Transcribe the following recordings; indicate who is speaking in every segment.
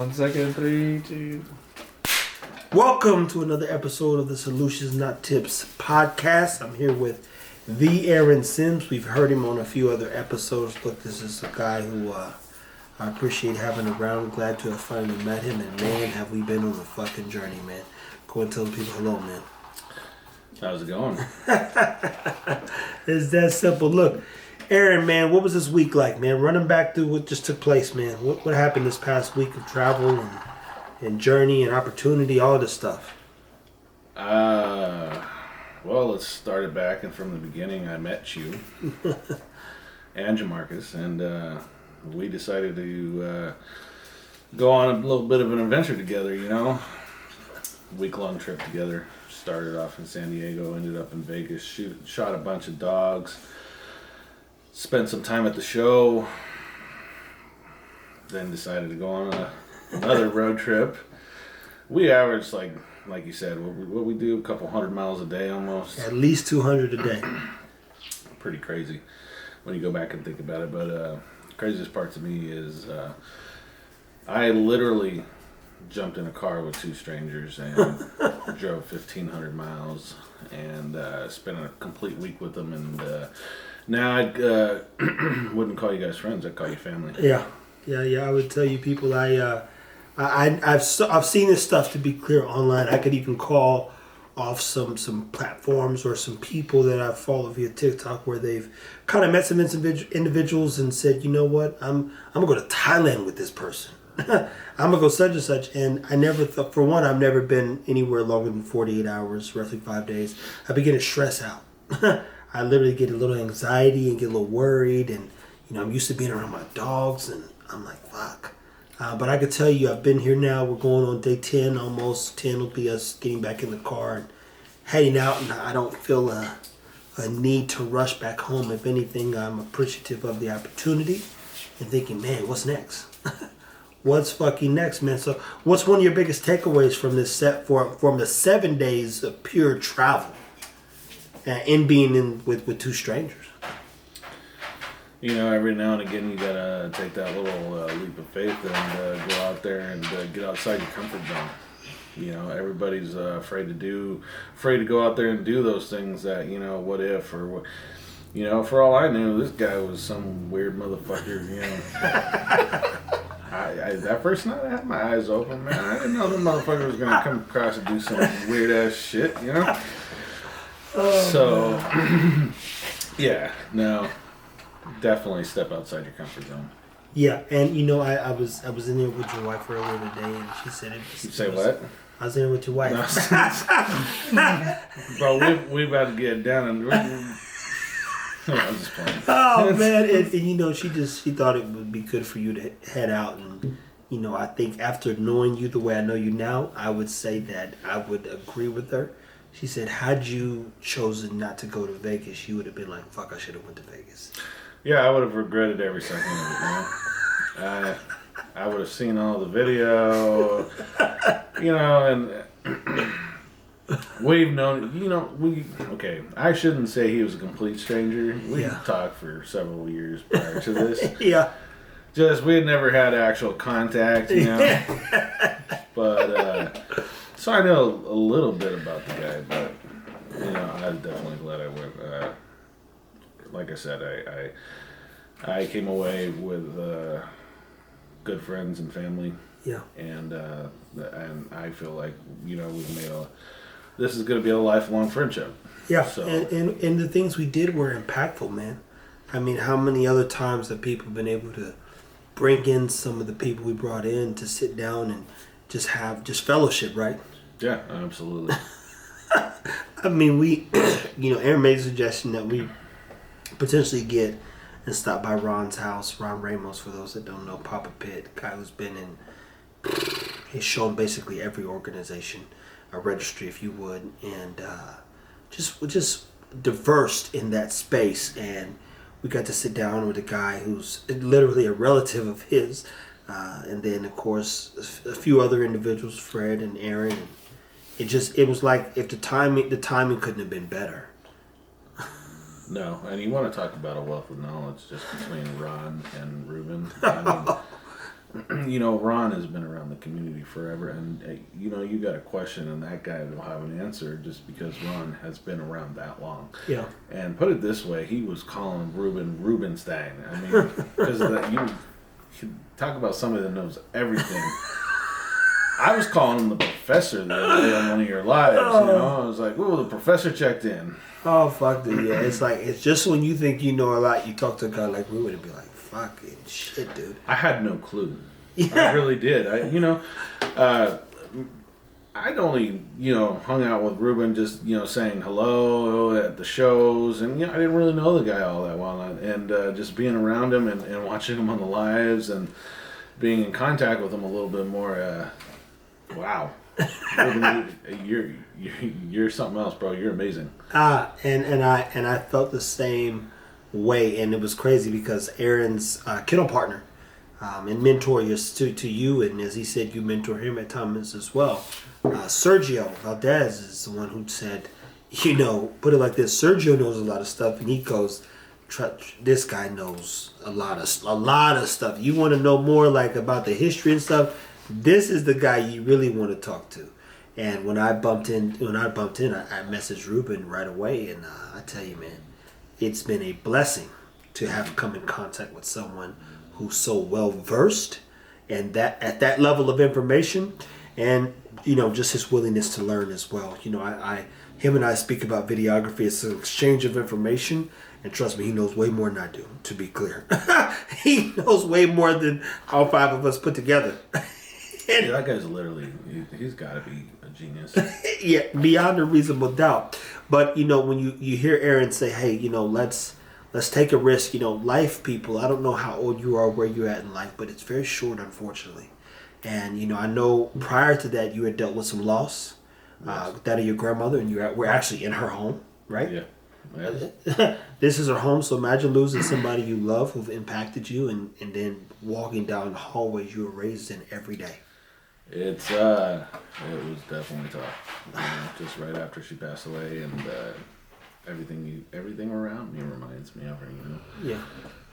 Speaker 1: 1 second, 3, 2.
Speaker 2: Welcome to another episode of the Solutions Not Tips podcast. I'm here with the Aaron Sims. We've heard him on a few other episodes. Look, this is a guy who I appreciate having around. Glad to have finally met him. And man, have we been on a fucking journey, man. Go and tell the people hello, man.
Speaker 1: How's it going?
Speaker 2: It's that simple. Look, Aaron, man, what was this week like, man? Running back through what just took place, man. What happened this past week of travel and journey and opportunity, all this stuff?
Speaker 1: Well, let's start it back and from the beginning. I met you and Jamarcus, and we decided to go on a little bit of an adventure together, you know? Week-long trip together. Started off in San Diego, ended up in Vegas, shot a bunch of dogs. Spent some time at the show, then decided to go on another road trip. We averaged, like you said, what we do, a couple 100 miles a day almost.
Speaker 2: At least 200 a day.
Speaker 1: Pretty crazy when you go back and think about it. But the craziest part to me is I literally jumped in a car with two strangers and drove 1,500 miles and spent a complete week with them. And now I wouldn't call you guys friends. I'd call you family.
Speaker 2: Yeah. I would tell you people. I've seen this stuff, to be clear, online. I could even call off some platforms or some people that I follow via TikTok where they've kind of met some individuals and said, you know what, I'm gonna go to Thailand with this person. I'm gonna go such and such. And I never thought, for one, I've never been anywhere longer than 48 hours, roughly 5 days. I begin to stress out. I literally get a little anxiety and get a little worried, and I'm used to being around my dogs, and I'm like, fuck. But I could tell you, I've been here now. We're going on day 10, almost 10 will be us getting back in the car and heading out, and I don't feel a need to rush back home. If anything, I'm appreciative of the opportunity and thinking, man, what's next? What's fucking next, man? So what's one of your biggest takeaways from this from the 7 days of pure travel and being in with two strangers?
Speaker 1: Every now and again you gotta take that little leap of faith and go out there and get outside your comfort zone. Everybody's afraid to go out there and do those things that, what if, or for all I knew, this guy was some weird motherfucker, that first night I had my eyes open, man. I didn't know the motherfucker was gonna come across and do some weird ass shit, So, yeah, no. Definitely step outside your comfort zone.
Speaker 2: Yeah, and I was in there with your wife earlier today, and she said it.
Speaker 1: You say what?
Speaker 2: I was in there with your wife.
Speaker 1: Bro, we about to get down and. I'm just playing.
Speaker 2: Oh man, and she thought it would be good for you to head out, and I think after knowing you the way I know you now, I would say that I would agree with her. She said, had you chosen not to go to Vegas, you would have been like, fuck, I should have went to Vegas.
Speaker 1: Yeah, I would have regretted every second of it, I would have seen all the video, and we've known, okay, I shouldn't say he was a complete stranger. We talked for several years prior to this.
Speaker 2: Yeah.
Speaker 1: Just, we had never had actual contact, But, so I know a little bit about the guy, but, I'm definitely glad I went. Like I said, I came away with good friends and family.
Speaker 2: Yeah.
Speaker 1: And I feel like, we've made this is going to be a lifelong friendship.
Speaker 2: Yeah.
Speaker 1: So.
Speaker 2: And the things we did were impactful, man. I mean, how many other times have people been able to bring in some of the people we brought in to sit down and just have fellowship, right?
Speaker 1: Yeah, absolutely.
Speaker 2: I mean, we, Aaron made a suggestion that we potentially get and stop by Ron's house. Ron Ramos, for those that don't know, Papa Pitt, guy who's been in, he's shown basically every organization, a registry if you would, and just diverse in that space. And we got to sit down with a guy who's literally a relative of his, and then of course a few other individuals, Fred and Aaron. And it was like if the timing couldn't have been better.
Speaker 1: No, and you want to talk about a wealth of knowledge just between Ron and Ruben. I mean, Ron has been around the community forever, and you got a question, and that guy will have an answer just because Ron has been around that long.
Speaker 2: Yeah.
Speaker 1: And put it this way, he was calling Ruben Rubenstein. I mean, because of that, you talk about somebody that knows everything. I was calling him the professor the other day on one of your lives. I was like, "Ooh, the professor checked in."
Speaker 2: Oh, fuck it. Yeah, it's just when you think you know a lot, you talk to a guy like Ruben and be like, fucking shit, dude.
Speaker 1: I had no clue.
Speaker 2: Yeah.
Speaker 1: I really did. I'd only, hung out with Ruben just, saying hello at the shows. And, I didn't really know the guy all that well. And just being around him and watching him on the lives and being in contact with him a little bit more, wow. Ruben, you're something else, bro. You're amazing.
Speaker 2: And I felt the same way. And it was crazy because Aaron's kennel partner and mentor to you. And as he said, you mentor him at times as well. Sergio Valdez is the one who said, put it like this: Sergio knows a lot of stuff, and he goes, "This guy knows a lot of stuff. You want to know more like about the history and stuff? This is the guy you really want to talk to." And when I bumped in, I messaged Ruben right away, and I tell you, man, it's been a blessing to have come in contact with someone who's so well versed and that at that level of information. And just his willingness to learn as well. Him and I speak about videography. It's an exchange of information, and trust me, he knows way more than I do. To be clear, he knows way more than all five of us put together.
Speaker 1: Yeah, that guy's he's got to be a genius.
Speaker 2: Yeah, beyond a reasonable doubt. But when you hear Aaron say, "Hey, let's take a risk." Life, people. I don't know how old you are, where you're at in life, but it's very short, unfortunately. And I know prior to that you had dealt with some loss,
Speaker 1: Yes.
Speaker 2: that of your grandmother, and we're actually in her home, right?
Speaker 1: Yeah.
Speaker 2: This is her home, so imagine losing somebody you love who've impacted you, and then walking down the hallways you were raised in every day.
Speaker 1: It was definitely tough. Just right after she passed away, and everything around me reminds me of her.
Speaker 2: Yeah.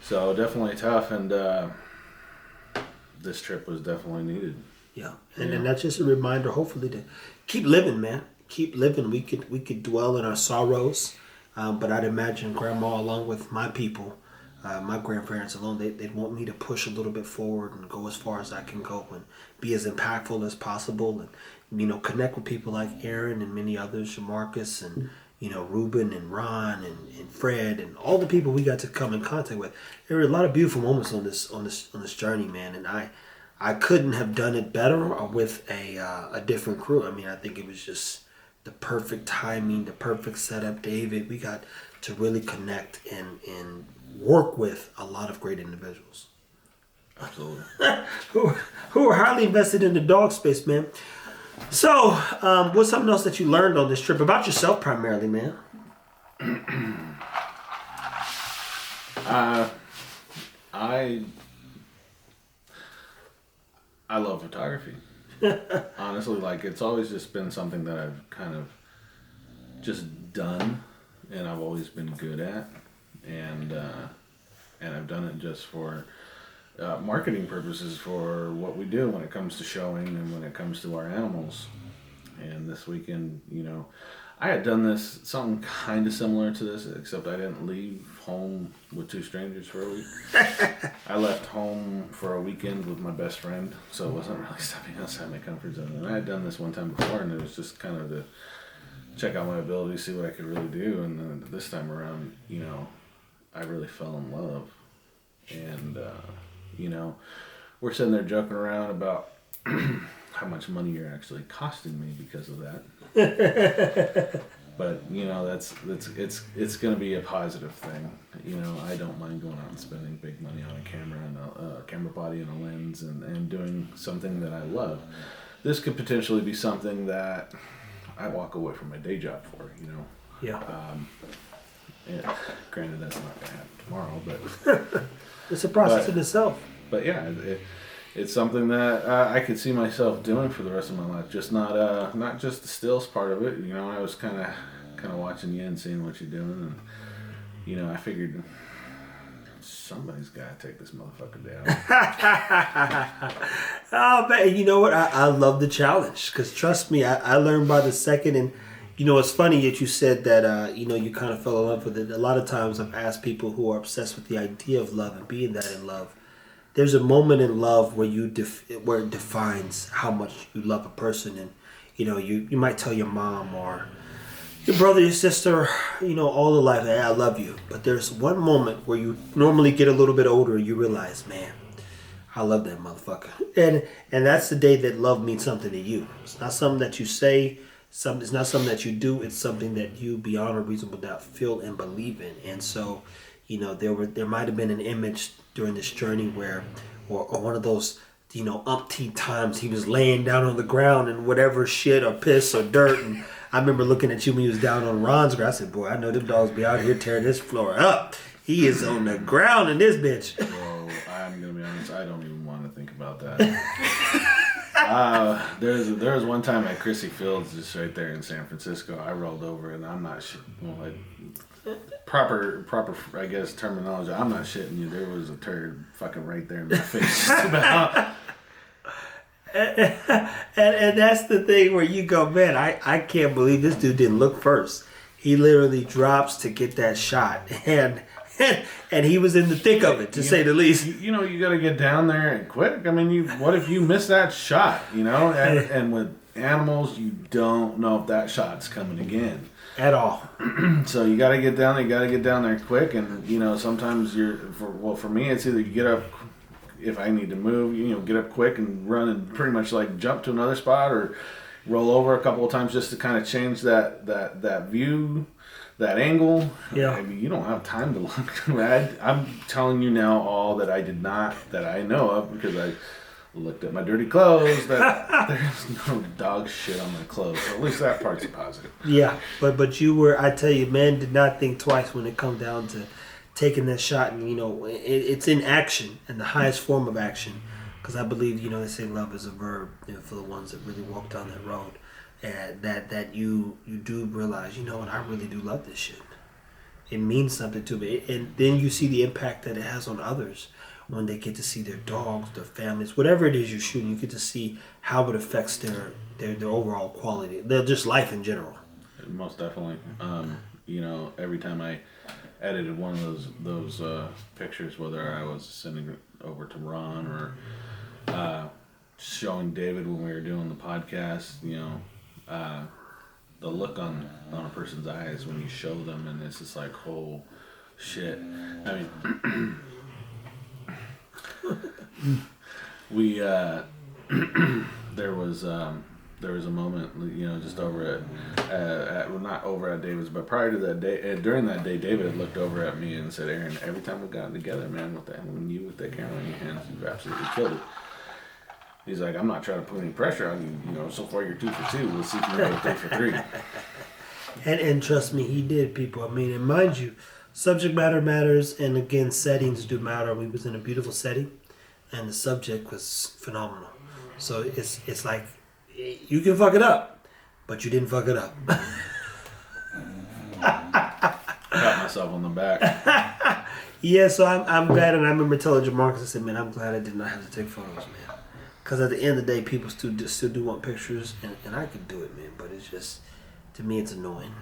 Speaker 1: So definitely tough, and this trip was definitely needed.
Speaker 2: Yeah, and that's just a reminder, hopefully, to keep living, man. Keep living. We could dwell in our sorrows, but I'd imagine Grandma, along with my people, my grandparents alone, they'd want me to push a little bit forward and go as far as I can go and be as impactful as possible, and connect with people like Aaron and many others, Marcus and Ruben and Ron and Fred and all the people we got to come in contact with. There were a lot of beautiful moments on this journey, man, and I couldn't have done it better or with a different crew. I mean, I think it was just the perfect timing, the perfect setup. David, we got to really connect and work with a lot of great individuals.
Speaker 1: Absolutely.
Speaker 2: who are highly invested in the dog space, man. So, what's something else that you learned on this trip about yourself, primarily, man?
Speaker 1: I love photography. Honestly, it's always just been something that I've kind of just done, and I've always been good at, and I've done it just for marketing purposes for what we do when it comes to showing and when it comes to our animals. And this weekend, I had done something kind of similar to this, except I didn't leave home with two strangers for a week. I left home for a weekend with my best friend, so it wasn't really stepping outside my comfort zone. And I had done this one time before, and it was just kind of to check out my ability, see what I could really do. And then this time around, I really fell in love. And, we're sitting there joking around about how much money you're actually costing me because of that. But it's going to be a positive thing. I don't mind going out and spending big money on a camera and a camera body and a lens and doing something that I love. This could potentially be something that I walk away from my day job for.
Speaker 2: Yeah.
Speaker 1: Yeah. Granted, that's not going to happen tomorrow, but
Speaker 2: it's a process in itself.
Speaker 1: But yeah, it's something that I could see myself doing for the rest of my life. Just not just the stills part of it. I was kind of watching you and seeing what you're doing, and I figured somebody's got to take this motherfucker down.
Speaker 2: Oh man, you know what? I love the challenge because trust me, I learned by the second. And you know, it's funny that you said that. You kind of fell in love with it. A lot of times, I've asked people who are obsessed with the idea of love and being that in love. There's a moment in love where where it defines how much you love a person, and you might tell your mom or your brother, your sister, all the life, hey, I love you. But there's one moment where you normally get a little bit older and you realize, man, I love that motherfucker. And that's the day that love means something to you. It's not something that you say, it's not something that you do, it's something that you beyond a reasonable doubt feel and believe in. And so, there might have been an image during this journey where or one of those umpteen times he was laying down on the ground and whatever shit or piss or dirt. And I remember looking at you when he was down on Ron's grass. I said, boy, I know them dogs be out here tearing this floor up. He is on the ground in this bitch.
Speaker 1: Well, I'm going to be honest, I don't even want to think about that. There was one time at Chrissy Fields, just right there in San Francisco, I rolled over and I'm not proper, I guess, terminology. I'm not shitting you. There was a turd fucking right there in my face.
Speaker 2: And that's the thing where you go, man, I can't believe this dude didn't look first. He literally drops to get that shot. And he was in the thick of it, to say the least.
Speaker 1: You got to get down there and quick. I mean, what if you miss that shot, And with animals, you don't know if that shot's coming again.
Speaker 2: At all.
Speaker 1: So you got to get down there. You got to get down there quick. And, sometimes for me, it's either you get up, if I need to move, get up quick and run and pretty much like jump to another spot or roll over a couple of times just to kind of change that view, that angle.
Speaker 2: Yeah.
Speaker 1: I mean, you don't have time to look. I'm telling you now all that I know of because I looked at my dirty clothes, that there's no dog shit on my clothes. So at least that part's positive.
Speaker 2: Yeah, but you were, I tell you, man did not think twice when it come down to taking that shot. And, it's in action, and the highest form of action. Because I believe, they say love is a verb, for the ones that really walk down that road. And that you do realize, what, I really do love this shit. It means something to me. And then you see the impact that it has on others. When they get to see their dogs, their families, whatever it is you're shooting, you get to see how it affects their overall quality, their just life in general.
Speaker 1: Most definitely. Every time I edited one of those pictures, whether I was sending it over to Ron or showing David when we were doing the podcast, the look on a person's eyes when you show them, and it's just like, oh shit. I mean. We there was a moment, just over at not over at David's, but prior to that day, during that day, David looked over at me and said, "Aaron, every time we've gotten together, man, with that camera in your hands, you've absolutely killed it." He's like, "I'm not trying to put any pressure on you, so far you're 2 for 2. We'll see if you can go 3 for 3."
Speaker 2: And trust me, he did, people. I mean, and mind you, subject matter matters, and again, settings do matter. We was in a beautiful setting, and the subject was phenomenal. So it's like, you can fuck it up, but you didn't fuck it up.
Speaker 1: Pat myself on the back.
Speaker 2: Yeah, so I'm glad, and I remember telling Jamarcus, I said, man, I'm glad I did not have to take photos, man. Because at the end of the day, people still do want pictures, and I could do it, man, but it's just, to me, it's annoying.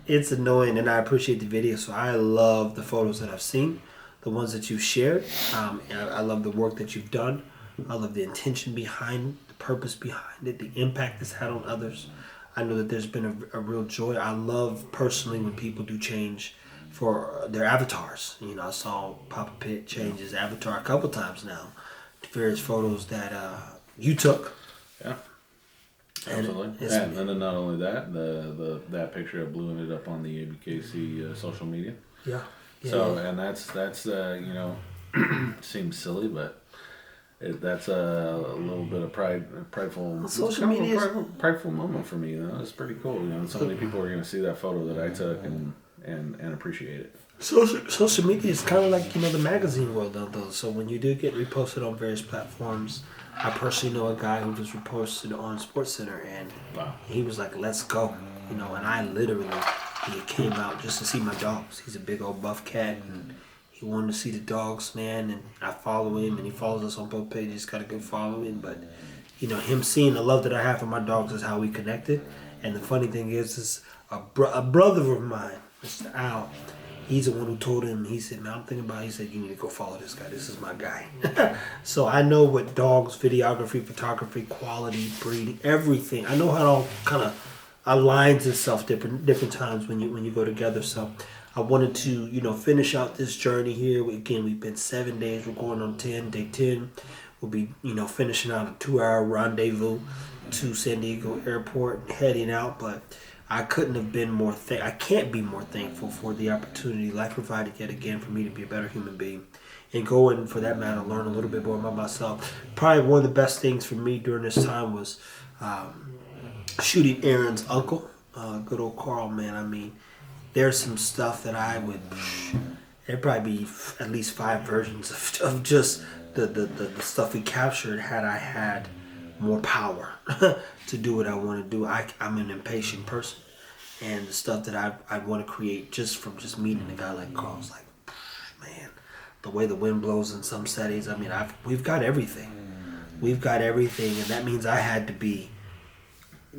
Speaker 2: It's annoying, and I appreciate the video, so I love the photos that I've seen, the ones that you've shared. I love the work that you've done. I love the intention behind, the purpose behind it, the impact it's had on others. I know that there's been a real joy. I love personally when people do change for their avatars. I saw Papa Pitt change his avatar a couple times now to various photos that you took.
Speaker 1: Yeah. Absolutely. And then not only that, that picture of blew it up on the ABKC social media.
Speaker 2: Yeah.
Speaker 1: So, and that's seems silly, but that's a little bit of prideful.
Speaker 2: Social media is
Speaker 1: prideful moment for me. It's pretty cool. So many people are going to see that photo that I took and appreciate it.
Speaker 2: Social media is kind of like the magazine world though. So when you do get reposted on various platforms, I personally know a guy who just reposted on SportsCenter, and he was like, "Let's go," and I literally he came out just to see my dogs. He's a big old buff cat, and He wanted to see the dogs, man, and I follow him, and he follows us on both pages. He's got a good following, but him seeing the love that I have for my dogs is how we connected. And the funny thing is a brother of mine, Mr. Al, he's the one who told him. He said, "Man, I'm thinking about." He said, "You need to go follow this guy. This is my guy." So I know what dogs, videography, photography, quality, breeding, everything. I know how it all kind of aligns itself different times when you go together. So I wanted to finish out this journey here. We've been 7 days. We're going on 10. Day 10, we'll be finishing out a 2-hour rendezvous to San Diego Airport and heading out. But I couldn't have been more I can't be more thankful for the opportunity life provided yet again for me to be a better human being and go and, for that matter, learn a little bit more about myself. Probably one of the best things for me during this time was shooting Aaron's uncle, good old Carl, man. I mean, there's some stuff that there'd probably be at least 5 versions of just the stuff we captured had I had more power to do what I want to do. I'm an impatient person, and the stuff that I want to create just from meeting a guy like Carl is like, man, the way the wind blows in some settings. I mean, we've got everything. We've got everything, and that means I had to be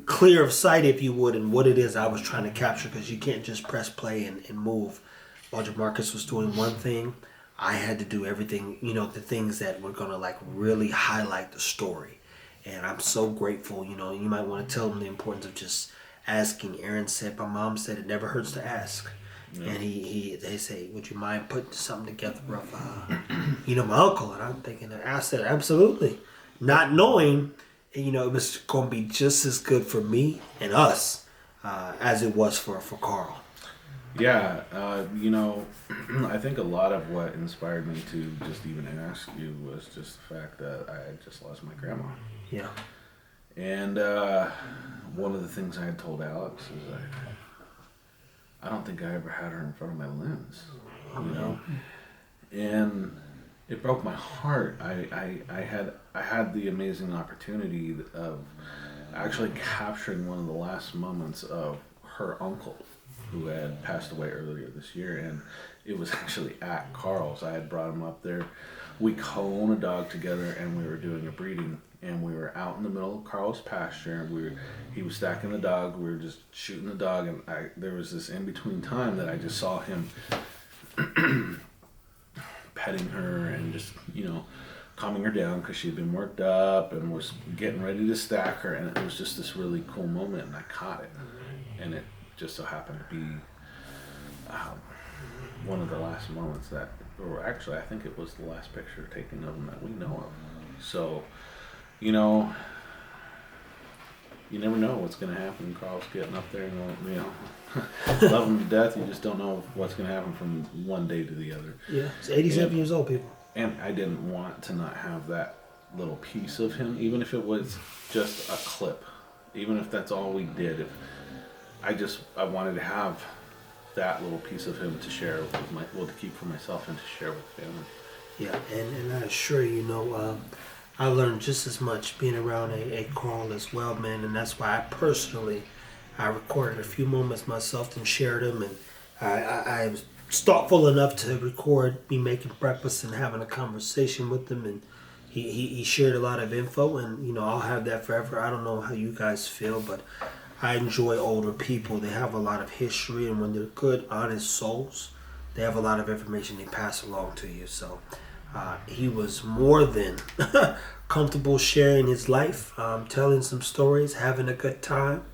Speaker 2: clear of sight, if you would, and what it is I was trying to capture, because you can't just press play and move. While Jamarcus was doing one thing, I had to do everything, the things that were going to really highlight the story. And I'm so grateful. You might want to tell them the importance of just asking. Aaron said, my mom said it never hurts to ask. Yeah. And they say, would you mind putting something together of, my uncle? And I'm thinking, I said, absolutely. Not knowing, it was going to be just as good for me and us as it was for Carl.
Speaker 1: Yeah, I think a lot of what inspired me to just even ask you was just the fact that I had just lost my grandma.
Speaker 2: Yeah.
Speaker 1: And one of the things I had told Alex is I don't think I ever had her in front of my lens, and it broke my heart. I had the amazing opportunity of actually capturing one of the last moments of her uncle, who had passed away earlier this year, and it was actually at Carl's. I had brought him up there. We co-own a dog together, and we were doing a breeding, and we were out in the middle of Carl's pasture, and he was stacking the dog. We were just shooting the dog, and there was this in-between time that I just saw him petting her and just, calming her down because she had been worked up and was getting ready to stack her, and it was just this really cool moment, and I caught it, and it just so happened to be one of the last moments or actually I think it was the last picture taken of him that we know of. So, you never know what's going to happen. Carl's getting up there and, love him to death. You just don't know what's going to happen from one day to the other.
Speaker 2: Yeah, he's 87 years old, people. And
Speaker 1: I didn't want to not have that little piece of him, even if it was just a clip, even if that's all we did. I wanted to have that little piece of him to share with to keep for myself and to share with the family.
Speaker 2: Yeah, and I assure you, I learned just as much being around a Carl as well, man, and that's why I recorded a few moments myself and shared them, and I was thoughtful enough to record me making breakfast and having a conversation with him, and he shared a lot of info, and I'll have that forever. I don't know how you guys feel, but I enjoy older people. They have a lot of history, and when they're good, honest souls, they have a lot of information they pass along to you. So he was more than comfortable sharing his life, telling some stories, having a good time,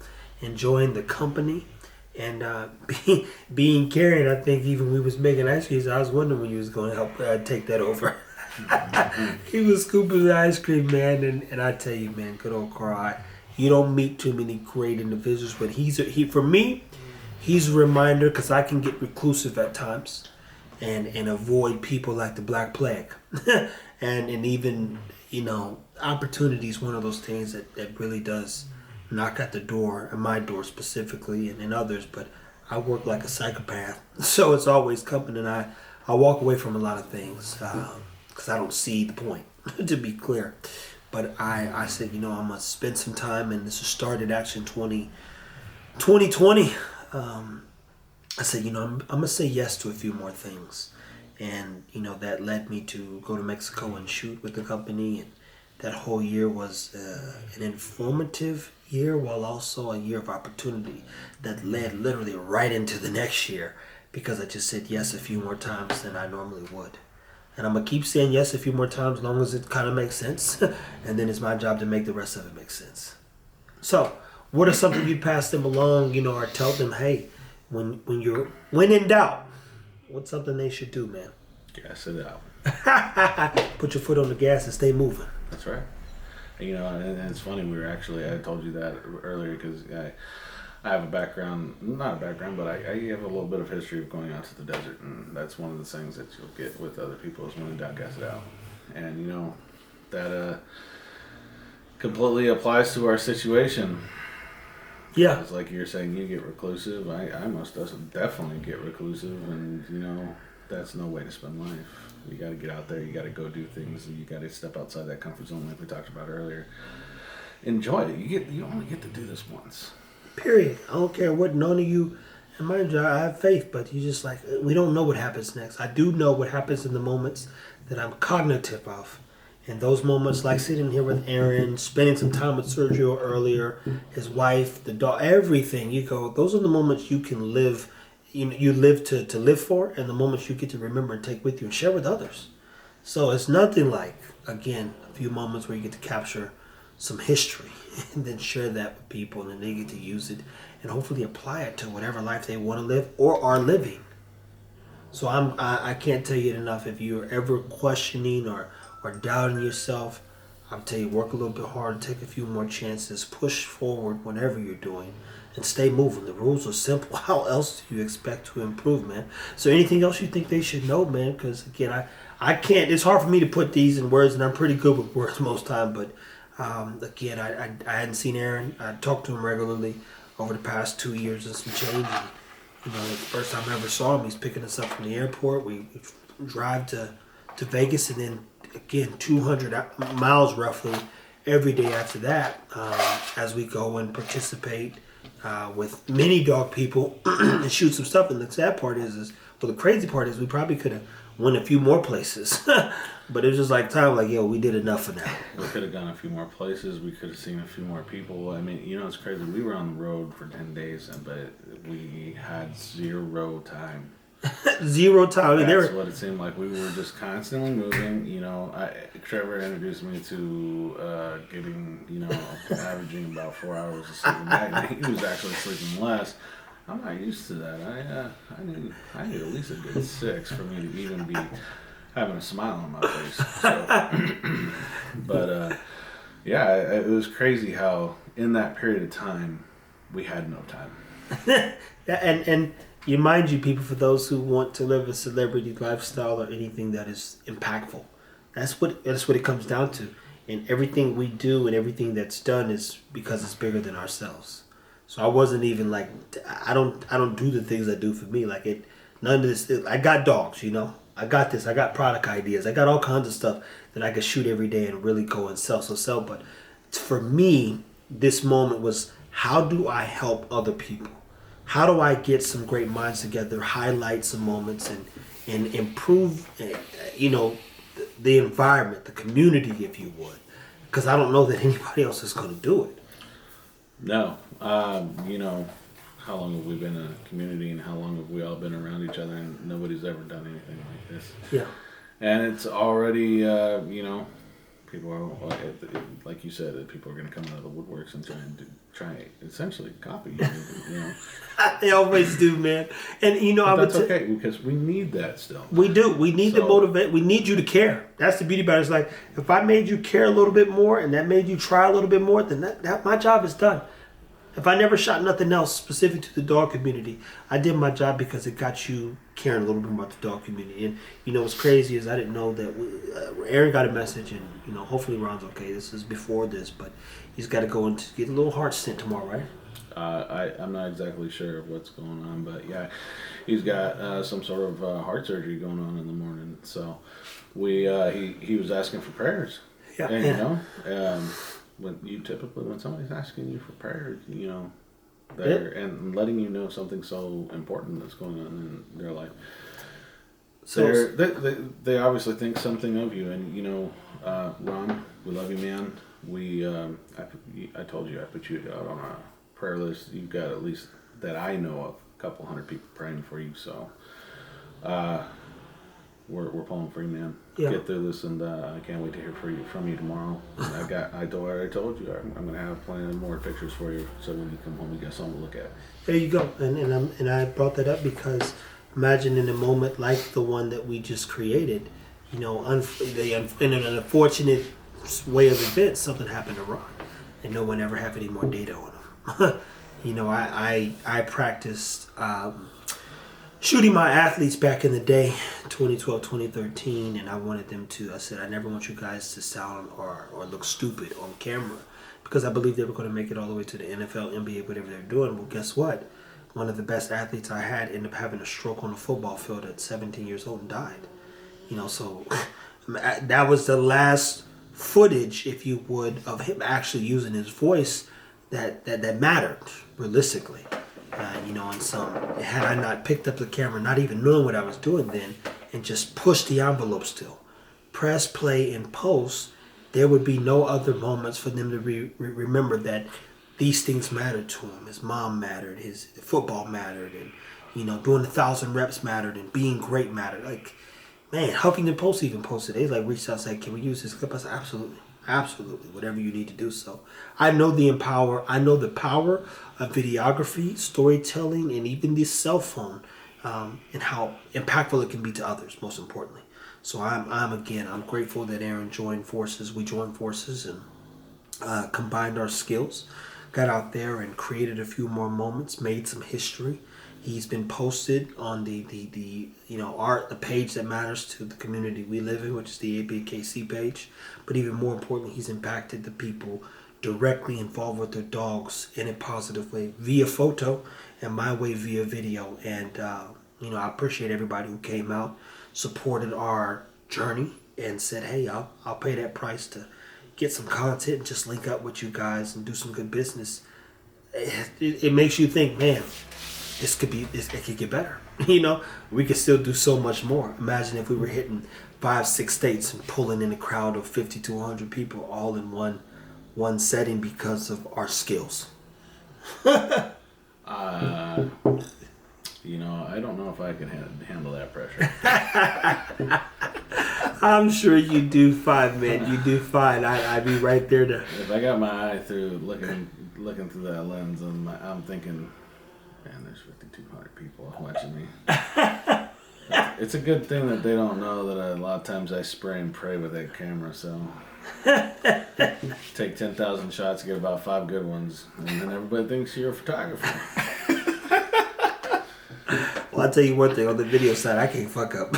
Speaker 2: enjoying the company, and being caring. I think even we was making ice cream, I was wondering when you was going to help take that over. He was scooping the ice cream, man, and I tell you, man, good old Carl. You don't meet too many great individuals, but for me, he's a reminder, because I can get reclusive at times and avoid people like the Black Plague. and even, opportunity is one of those things that really does knock at the door, at my door specifically, and others, but I work like a psychopath, so it's always coming, and I walk away from a lot of things because I don't see the point, to be clear. But I said, I'm going to spend some time, and this started actually in 2020. I said, I'm going to say yes to a few more things. and that led me to go to Mexico and shoot with the company. And that whole year was an informative year, while also a year of opportunity that led literally right into the next year, because I just said yes a few more times than I normally would. And I'm going to keep saying yes a few more times as long as it kind of makes sense. And then it's my job to make the rest of it make sense. So, what are something you pass them along, or tell them, hey, when in doubt, what's something they should do, man?
Speaker 1: Gas it out.
Speaker 2: Put your foot on the gas and stay moving.
Speaker 1: That's right. And it's funny, I told you that earlier because I have a background, not a background, but I have a little bit of history of going out to the desert, and that's one of the things that you'll get with other people is when in doubt, gas it out. And, that completely applies to our situation.
Speaker 2: Yeah.
Speaker 1: It's like you're saying you get reclusive. I most definitely get reclusive, and, that's no way to spend life. You got to get out there. You got to go do things. You got to step outside that comfort zone, like we talked about earlier. Enjoy it. You only get to do this once.
Speaker 2: Period. I don't care what none of you. And mind you, I have faith, but you just we don't know what happens next. I do know what happens in the moments that I'm cognitive of. And those moments, like sitting here with Aaron, spending some time with Sergio earlier, his wife, the dog, everything. Those are the moments you can live. You live to live for, and the moments you get to remember and take with you and share with others. So it's nothing like, again, a few moments where you get to capture some history and then share that with people, and then they get to use it and hopefully apply it to whatever life they want to live or are living. So I can't tell you it enough. If you're ever questioning or doubting yourself, I'll tell you, work a little bit harder, take a few more chances, push forward whatever you're doing, and stay moving. The rules are simple. How else do you expect to improve, man? So anything else you think they should know, man? Because again, I can't. It's hard for me to put these in words, and I'm pretty good with words most time. But again, I hadn't seen Aaron. I talked to him regularly over the past 2 years and some change. And, the first time I ever saw him, he's picking us up from the airport. We drive to Vegas, and then again 200 miles roughly every day after that, as we go and participate with many dog people and shoot some stuff. And the sad part is the crazy part is we probably could have went a few more places. But it was just we did enough for now.
Speaker 1: We could have gone a few more places. We could have seen a few more people. I mean, it's crazy. We were on the road for 10 days, but we had zero time.
Speaker 2: Zero time.
Speaker 1: That's what it seemed like. We were just constantly moving. Trevor introduced me to getting, averaging about 4 hours of sleep a night. He was actually sleeping less. I'm not used to that. I need at least a good 6 for me to even be having a smile on my face. So, but it was crazy how in that period of time we had no time.
Speaker 2: and mind you, people, for those who want to live a celebrity lifestyle or anything that is impactful, that's what it comes down to. And everything we do and everything that's done is because it's bigger than ourselves. So I wasn't even I don't do the things I do for me. None of this. I got dogs, I got this. I got product ideas. I got all kinds of stuff that I could shoot every day and really go and sell. But for me, this moment was, how do I help other people? How do I get some great minds together, highlight some moments, and improve, the environment, the community, if you would? Because I don't know that anybody else is going to do it.
Speaker 1: No. How long have we been a community, and how long have we all been around each other, and nobody's ever done anything like this.
Speaker 2: Yeah. And
Speaker 1: it's already, people are, like you said, people are going to come out of the woodworks and try essentially copy you.
Speaker 2: They always do, man. And
Speaker 1: that's okay, because we need that still.
Speaker 2: We do. We need to motivate. We need you to care. That's the beauty about it. It's if I made you care a little bit more, and that made you try a little bit more, then that my job is done. If I never shot nothing else specific to the dog community, I did my job because it got you caring a little bit about the dog community. And what's crazy is I didn't know that Aaron got a message, and hopefully Ron's okay. This is before this, but he's got to go and get a little heart stent tomorrow, right?
Speaker 1: I'm not exactly sure of what's going on, but yeah, he's got some sort of heart surgery going on in the morning. So he was asking for prayers.
Speaker 2: Yeah.
Speaker 1: And when somebody's asking you for prayer, and letting you know something so important that's going on in their life, They obviously think something of you, and you know, Ron, we love you, man. I told you I put you out on a prayer list. You've got at least that I know of a couple hundred people praying for you. So we're pulling for you, man.
Speaker 2: Yeah.
Speaker 1: Get through this, and I can't wait to hear from you tomorrow. And I told you I'm gonna have plenty more pictures for you, so when you come home, you got something to look at. There
Speaker 2: you go. And I brought that up because imagine in a moment like the one that we just created, you know, in an unfortunate way of events, something happened to Ron, and no one ever have any more data on him. You know, I practiced shooting my athletes back in the day, 2012, 2013, and I wanted them to, I said, I never want you guys to sound or look stupid on camera, because I believe they were going to make it all the way to the NFL, NBA, whatever they're doing. Well, guess what? One of the best athletes I had ended up having a stroke on the football field at 17 years old and died. You know, so that was the last footage, if you would, of him actually using his voice that mattered realistically. You know, and some, had I not picked up the camera, not even knowing what I was doing then, and just pushed the envelope still, press play and post, there would be no other moments for them to remember that these things mattered to him. His mom mattered, his football mattered, and, you know, doing 1,000 reps mattered, and being great mattered. Like, man, Huffington Post even posted, they like reached out and said, can we use this clip? I said, absolutely. Absolutely, whatever you need to do. So I know the power of videography, storytelling, and even the cell phone, and how impactful it can be to others, most importantly. So I'm grateful that Aaron joined forces. We joined forces and combined our skills, got out there and created a few more moments, made some history. He's been posted on the page that matters to the community we live in, which is the ABKC page. But even more importantly, he's impacted the people directly involved with their dogs in a positive way via photo, and my way via video. And I appreciate everybody who came out, supported our journey, and said, "Hey, I'll pay that price to get some content and just link up with you guys and do some good business." It makes you think, man. It could get better. You know, we could still do so much more. Imagine if we were hitting 5-6 states and pulling in a crowd of 50 to 100 people all in one setting because of our skills.
Speaker 1: I don't know if I can handle that pressure.
Speaker 2: I'm sure you do fine, man. You do fine. I'd be right there to.
Speaker 1: If I got my eye through looking through that lens, and I'm thinking. Man, there's 5,200 people watching me. It's a good thing that they don't know that a lot of times I spray and pray with that camera, so take 10,000 shots, get about 5 good ones, and then everybody thinks you're a photographer.
Speaker 2: Well, I'll tell you one thing, on the video side, I can't fuck up.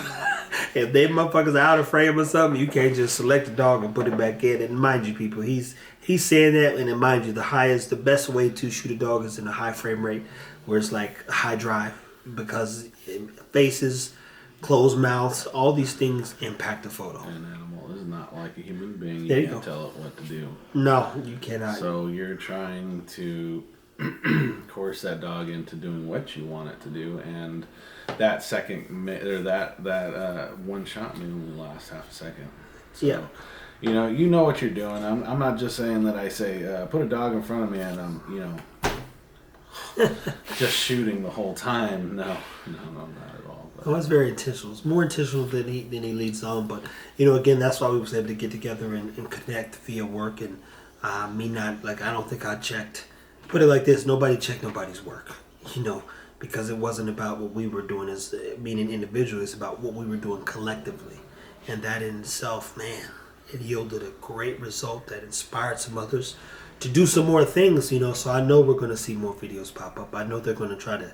Speaker 2: If they motherfuckers are out of frame or something, you can't just select a dog and put it back in. And mind you, people, he's saying that, and then mind you, the best way to shoot a dog is in a high frame rate, where it's like high drive, because faces, closed mouths, all these things impact the photo.
Speaker 1: An animal is not like a human being.
Speaker 2: You
Speaker 1: can't tell it what to do.
Speaker 2: No, you cannot.
Speaker 1: So you're trying to coerce that dog into doing what you want it to do, and that that one shot may only last half a second. So,
Speaker 2: yeah.
Speaker 1: You know what you're doing. I'm not just saying that I say put a dog in front of me and I'm just shooting the whole time. No, not at all.
Speaker 2: Well, that's very intentional. It's more intentional than he leads on. But again, that's why we was able to get together and connect via work. And I don't think I checked. Put it like this: nobody checked nobody's work. Because it wasn't about what we were doing as meaning individually. It's about what we were doing collectively, and that in itself, man, it yielded a great result that inspired some others to do some more things. So I know we're going to see more videos pop up. I know they're going to try to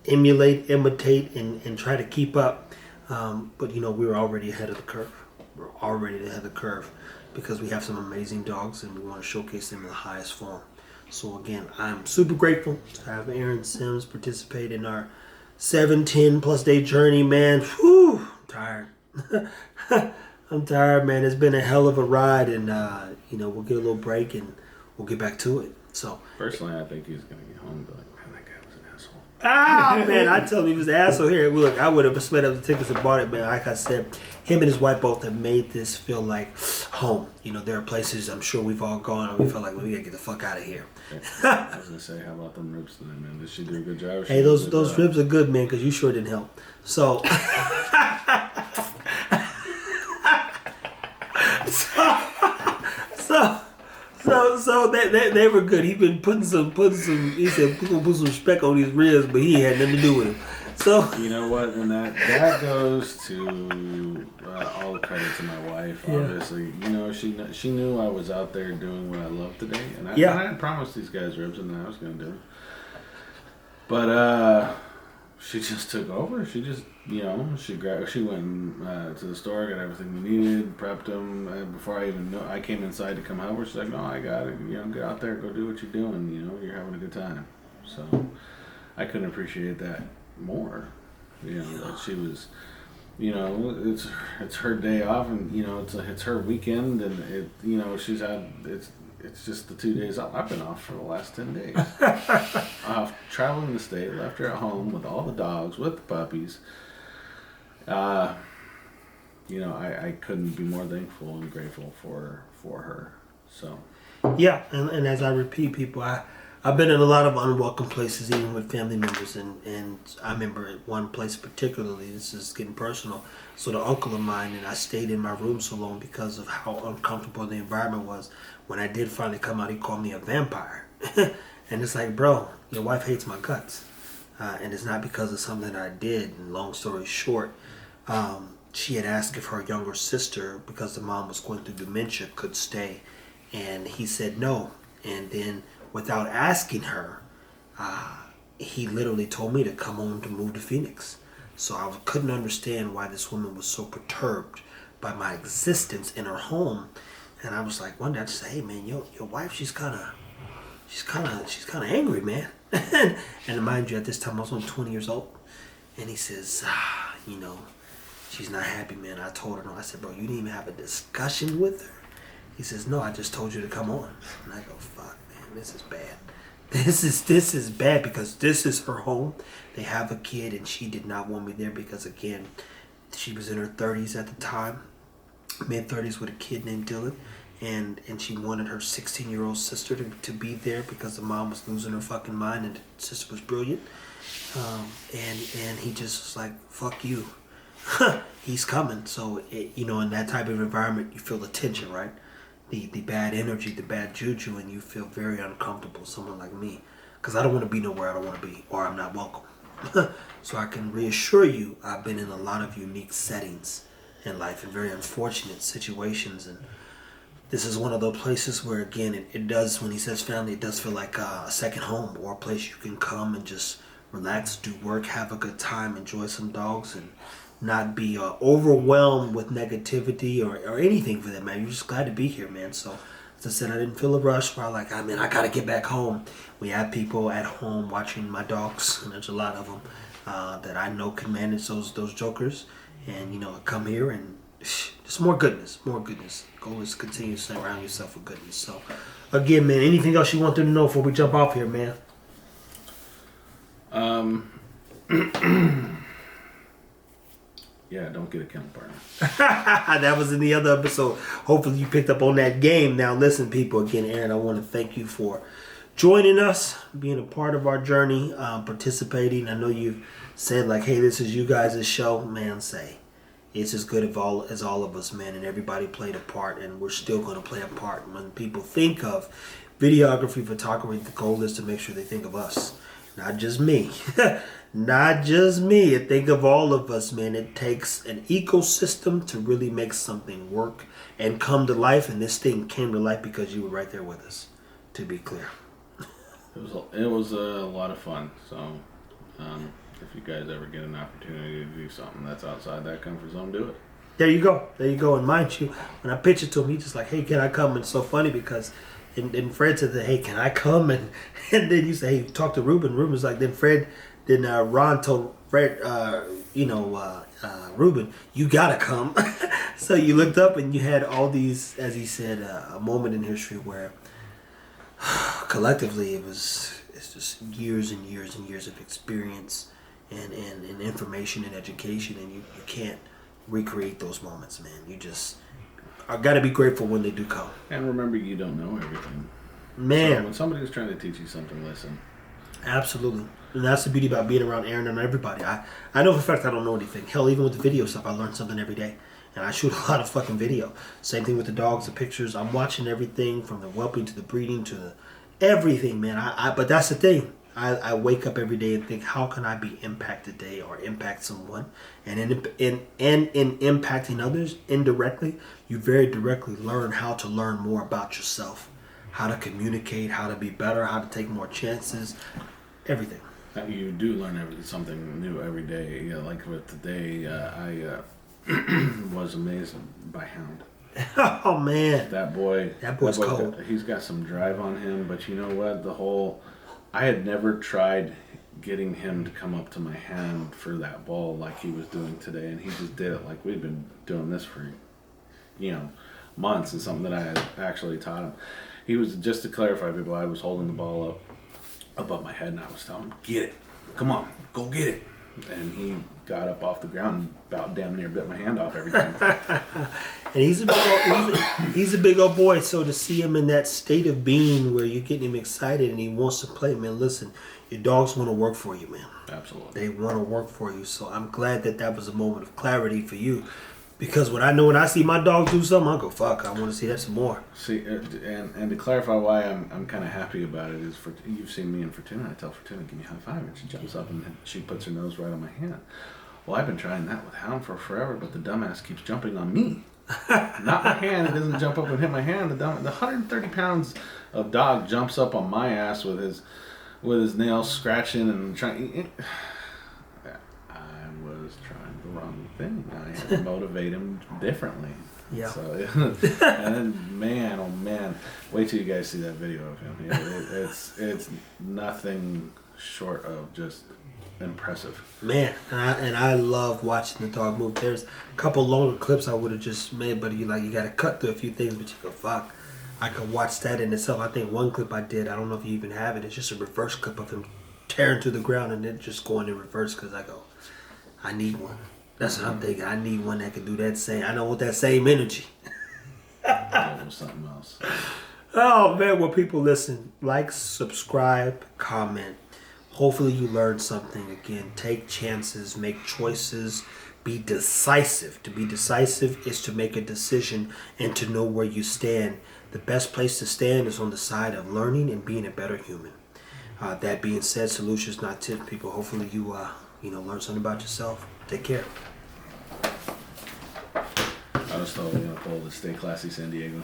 Speaker 2: emulate, imitate, and try to keep up. But we're already ahead of the curve. We're already ahead of the curve because we have some amazing dogs, and we want to showcase them in the highest form. So again, I'm super grateful to have Aaron Sims participate in our 7-10 plus day journey, man. Whew, I'm tired. I'm tired, man. It's been a hell of a ride, and we'll get a little break and we'll get back to it. So
Speaker 1: personally, I think he's gonna get home and be like, man, that guy was an asshole.
Speaker 2: Ah, man, I tell him he was an asshole here. Look, I would have split up the tickets and bought it, man. Like I said, him and his wife both have made this feel like home. You know, there are places I'm sure we've all gone and we felt like, well, we gotta get the fuck out of here.
Speaker 1: I was gonna say, how about them ribs today, man? Did she do a good job?
Speaker 2: Hey, those ribs are good, man, because you sure didn't help. So, so they were good. He been putting some. He said we're gonna put some respect on these ribs, but he had nothing to do with it. So
Speaker 1: you know what, and that goes to all the credit to my wife.
Speaker 2: Yeah.
Speaker 1: Obviously, you know she knew I was out there doing what I love today, and I had promised these guys ribs, and I was gonna do it. But she just took over. She just she went to the store, got everything we needed, prepped them before I even know. I came inside to come help her. She's like, "No, I got it. You know, get out there, go do what you're doing. You know, you're having a good time." So I couldn't appreciate that more. You know, that she was. You know, it's her day off, and you know it's her weekend, and she's had it's just the 2 days off. I've been off for the last 10 days. Off traveling the state, left her at home with all the dogs, with the puppies. I couldn't be more thankful and grateful for her. So.
Speaker 2: Yeah, and as I repeat, people, I've been in a lot of unwelcome places, even with family members, and I remember at one place particularly, this is getting personal, so the uncle of mine, and I stayed in my room so long because of how uncomfortable the environment was. When I did finally come out, he called me a vampire. And it's like, bro, your wife hates my guts. And it's not because of something that I did. And long story short, she had asked if her younger sister, because the mom was going through dementia, could stay. And he said no. And then without asking her, he literally told me to come home to move to Phoenix. So I couldn't understand why this woman was so perturbed by my existence in her home. And I was like, one day I just said, hey man, your wife, she's kind of angry, man. And mind you, at this time I was only 20 years old. And he says, she's not happy, man. I told her no. I said, bro, you didn't even have a discussion with her? He says, no, I just told you to come on. And I go, fuck, man, this is bad. This is bad because this is her home. They have a kid, and she did not want me there because, again, she was in her 30s at the time, mid-30s, with a kid named Dylan. And she wanted her 16-year-old sister to be there because the mom was losing her fucking mind and the sister was brilliant. And he just was like, fuck you. He's coming. So, in that type of environment, you feel the tension, right? The bad energy, the bad juju, and you feel very uncomfortable, someone like me. Because I don't want to be nowhere I don't want to be, or I'm not welcome. So I can reassure you, I've been in a lot of unique settings in life and very unfortunate situations, and this is one of those places where, again, it does, when he says family, it does feel like a second home, or a place you can come and just relax, do work, have a good time, enjoy some dogs, and not be overwhelmed with negativity or anything for that, man. You're just glad to be here, man. So, as I said, I didn't feel a rush where I got to get back home. We have people at home watching my dogs, and there's a lot of them that I know can manage those jokers. And, come here and just more goodness. Goal is to continue to surround yourself with goodness. So, again, man, anything else you want them to know before we jump off here, man?
Speaker 1: Yeah, don't get a kennel partner.
Speaker 2: That was in the other episode. Hopefully you picked up on that game. Now listen, people, again, Aaron, I want to thank you for joining us, being a part of our journey, participating. I know you've said like, hey, this is you guys' show. Man, say it's as good as all of us, man, and everybody played a part, and we're still going to play a part. When people think of videography, photography, the goal is to make sure they think of us, not just me. Not just me. Think of all of us, man. It takes an ecosystem to really make something work and come to life. And this thing came to life because you were right there with us, to be clear.
Speaker 1: It was a lot of fun. So if you guys ever get an opportunity to do something that's outside that comfort zone, do it. There you go. And mind you, when I pitched it to him, he just like, hey, can I come? And it's so funny because and Fred said, hey, can I come? And then you say, hey, talk to Ruben. Ruben's like, then Ron told Fred, Ruben, you gotta come. So you looked up and you had all these, as he said, a moment in history where collectively it
Speaker 2: it's just years and years and years of experience and information and education, and you can't recreate those moments, man. You just I got to be grateful when they do come.
Speaker 1: And remember, you don't know everything.
Speaker 2: Man.
Speaker 1: So when somebody is trying to teach you something, listen.
Speaker 2: Absolutely. And that's the beauty about being around Aaron and everybody. I know for a fact I don't know anything. Hell, even with the video stuff, I learn something every day. And I shoot a lot of fucking video. Same thing with the dogs, the pictures. I'm watching everything from the whelping to the breeding to the everything, man. But that's the thing. I wake up every day and think, how can I be impacted today or impact someone? And in impacting others indirectly, you very directly learn how to learn more about yourself, how to communicate, how to be better, how to take more chances, everything.
Speaker 1: You do learn something new every day. You know, like with today, I was amazed by Hound.
Speaker 2: Oh man,
Speaker 1: That boy's
Speaker 2: cold.
Speaker 1: He's got some drive on him, but you know what? I had never tried getting him to come up to my hand for that ball like he was doing today, and he just did it like we'd been doing this for, months. It's something that I had actually taught him. He was, just to clarify, people, I was holding the ball up above my head, and I was telling him, "Get it, come on, go get it." And he got up off the ground and about damn near bit my hand off every time.
Speaker 2: And he's a big old boy, so to see him in that state of being where you're getting him excited and he wants to play, man, listen, your dogs want to work for you, man.
Speaker 1: Absolutely.
Speaker 2: They want to work for you, so I'm glad that was a moment of clarity for you. Because when I see my dog do something, I go, fuck, I want to see that some more.
Speaker 1: See, and to clarify why I'm kind of happy about it is, you've seen me and Fortuna. I tell Fortuna, give me a high five, and she jumps up and she puts her nose right on my hand. Well, I've been trying that with Hound for forever, but the dumbass keeps jumping on me. Not my hand. It doesn't jump up and hit my hand. The 130 pounds of dog jumps up on my ass with his nails scratching and trying. I was trying the wrong thing. I had to motivate him differently.
Speaker 2: Yeah.
Speaker 1: So, and then, man, oh man, wait till you guys see that video of him. It's nothing short of just impressive.
Speaker 2: Man, and I love watching the dog move. There's a couple longer clips I would have just made, but you got to cut through a few things, but you go, fuck, I could watch that in itself. I think one clip I did, I don't know if you even have it, it's just a reverse clip of him tearing to the ground and then just going in reverse, because I go, I need one. That's what I'm thinking. I need one that can do that same. I don't want that same energy.
Speaker 1: That was something else.
Speaker 2: Oh man, well, people, listen, like, subscribe, comment. Hopefully you learned something. Again, take chances, make choices, be decisive. To be decisive is to make a decision and to know where you stand. The best place to stand is on the side of learning and being a better human. That being said, solutions, not tips, people. Hopefully you learn something about yourself. Take care.
Speaker 1: I was totally going to pull the Stay Classy San Diego.